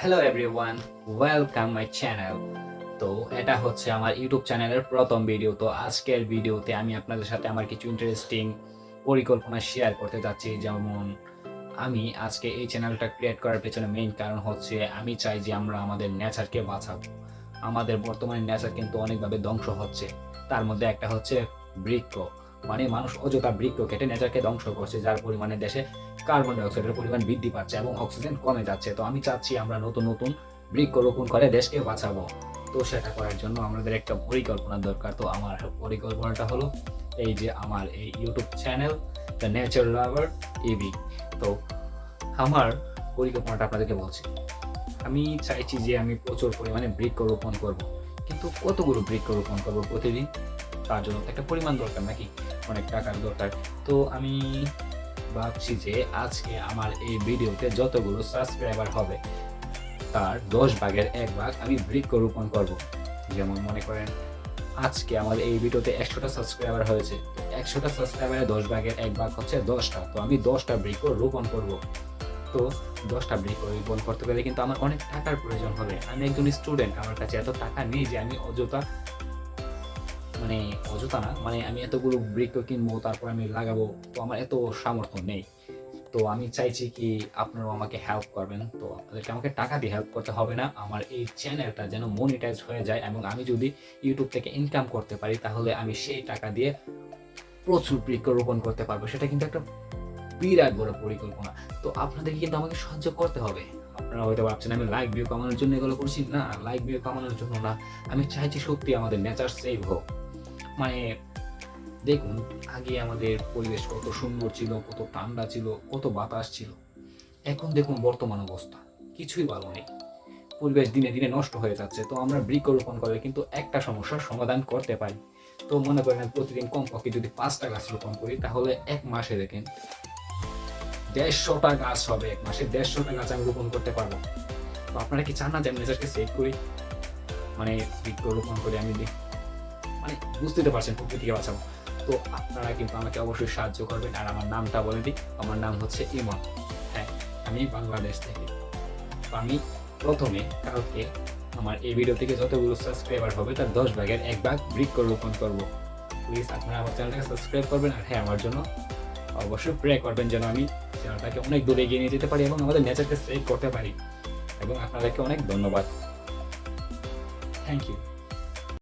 Hello everyone, welcome my channel. তো এটা হচ্ছে আমার ইউটিউব চ্যানেলের প্রথম ভিডিও। তো আজকের ভিডিওতে আমি আপনাদের সাথে আমার কিছু ইন্টারেস্টিং পরিকল্পনা শেয়ার করতে যাচ্ছি। যেমন আমি আজকে এই চ্যানেলটা ক্রিয়েট করার পেছনে মেইন কারণ হচ্ছে আমি চাই যে আমরা আমাদের নেচারকে বাঁচাবো। আমাদের বর্তমানে নেচার কিন্তু অনেকভাবে ধ্বংস হচ্ছে। তার মধ্যে একটা হচ্ছে বৃক্ষ। মানে মানুষ অযথা বৃক্ষ কেটে নেচারকে ধ্বংস করছে, যার পরিমাণে দেশে কার্বন ডাই অক্সাইডের পরিমাণ বৃদ্ধি পাচ্ছে এবং অক্সিজেন কমে যাচ্ছে। তো আমি চাচ্ছি আমরা নতুন নতুন বৃক্ষ রোপণ করে দেশকে বাঁচাবো। তো সেটা করার জন্য আমাদের একটা পরিকল্পনা দরকার। তো আমার পরিকল্পনাটা হলো এই যে আমার এই ইউটিউব চ্যানেল দ্য নেচার লাভার ইবি। তো আমার পরিকল্পনাটা আপনাদেরকে বলছি। আমি চাইছি যে আমি প্রচুর পরিমাণে বৃক্ষ রোপণ করব। কিন্তু কতগুলো বৃক্ষ রোপণ করব প্রতিদিন? তার জন্য তো একটা পরিমাণ দরকার নাকি? অনেক টাকার দরকার। তো আমি ভাবছি যে আজকে আমার এই ভিডিওতে যতগুলো সাবস্ক্রাইবার হবে তার ১০ ভাগের ১ ভাগ আমি বৃক্ষ রোপণ করব। যেমন মনে করেন আজকে আমার এই ভিডিওতে ১০০টা সাবস্ক্রাইবার হয়েছে। তো ১০০টা সাবস্ক্রাইবারের ১০ ভাগের ১ ভাগ হচ্ছে ১০টা। তো আমি ১০টা বৃক্ষ রোপণ করব। তো ১০টা বৃক্ষ রোপণ করতে গেলে কিন্তু আমার অনেক টাকার প্রয়োজন হবে। আমি একজন স্টুডেন্ট, আমার কাছে এত টাকা নেই যে আমি অযথা অযথা না, আমি এতগুলো বৃক্ষ কিনবো, তারপর আমি লাগাবো। তো আমার এত সামর্থ্য নেই। তো আমি চাইছি কি আপনারাও আমাকে হেল্প করবেন। তো আপনাদেরকে আমাকে টাকা দিয়ে হেল্প করতে হবে না। আমার এই চ্যানেলটা যেন মনিটাইজ হয়ে যায় এবং আমি যদি ইউটিউব থেকে ইনকাম করতে পারি তাহলে আমি সেই টাকা দিয়ে প্রচুর বৃক্ষ রোপণ করতে পারবো। সেটা কিন্তু একটা বিরাট বড় পরিকল্পনা। তো আপনাদেরকে কিন্তু আমাকে সাহায্য করতে হবে। আপনারা হয়তো ভাবছেন আমি লাইক ভিউ কামানোর জন্য এগুলো করছি। না, লাইক ভিউ কামানোর জন্য না। আমি চাইছি সত্যি আমাদের নেচার সেভ হোক। মানে দেখুন, আগে আমাদের পরিবেশ কত সুন্দর ছিল, কত ঠান্ডা ছিল, কত বাতাস ছিল। এখন দেখুন বর্তমান অবস্থা, কিছুই ভালো নেই। পরিবেশ দিনে দিনে নষ্ট হয়ে যাচ্ছে। তো আমরা বৃক্ষরোপণ করলে কিন্তু একটা সমস্যার সমাধান করতে পারি। তো মনে করেন প্রতিদিন কমপক্ষে যদি ৫টা গাছ রোপণ করি তাহলে ১ মাসে দেখেন ১৫০টা গাছ হবে। ১ মাসে ১৫০টা গাছ আমি রোপণ করতে পারবো। তো আপনারা কি চান না যে আমি নেচারকে সেভ করি? বৃক্ষরোপণ করে আমি বুঝতে তো পারছেন প্রকৃতিকে বাঁচাবো। তো আপনারা কিন্তু আমাকে অবশ্যই সাহায্য করবেন। আর আমার নামটা বলে দিই, আমার নাম হচ্ছে ইমন। হ্যাঁ, আমি বাংলাদেশ থেকে। তো আমি প্রথমে কালকে আমার এই ভিডিও থেকে যতগুলো সাবস্ক্রাইবার হবে তার ১০ ভাগের ১ ভাগ বৃক্ষরোপণ করব। প্লিজ আপনারা আমার চ্যানেলটাকে সাবস্ক্রাইব করবেন। আর হ্যাঁ, আমার জন্য অবশ্যই প্রে করবেন যেন আমি চ্যানেলটাকে অনেক দূরে এগিয়ে নিয়ে যেতে পারি এবং আমাদের নেচারকে সেভ করতে পারি। এবং আপনাদেরকে অনেক ধন্যবাদ। Thank you.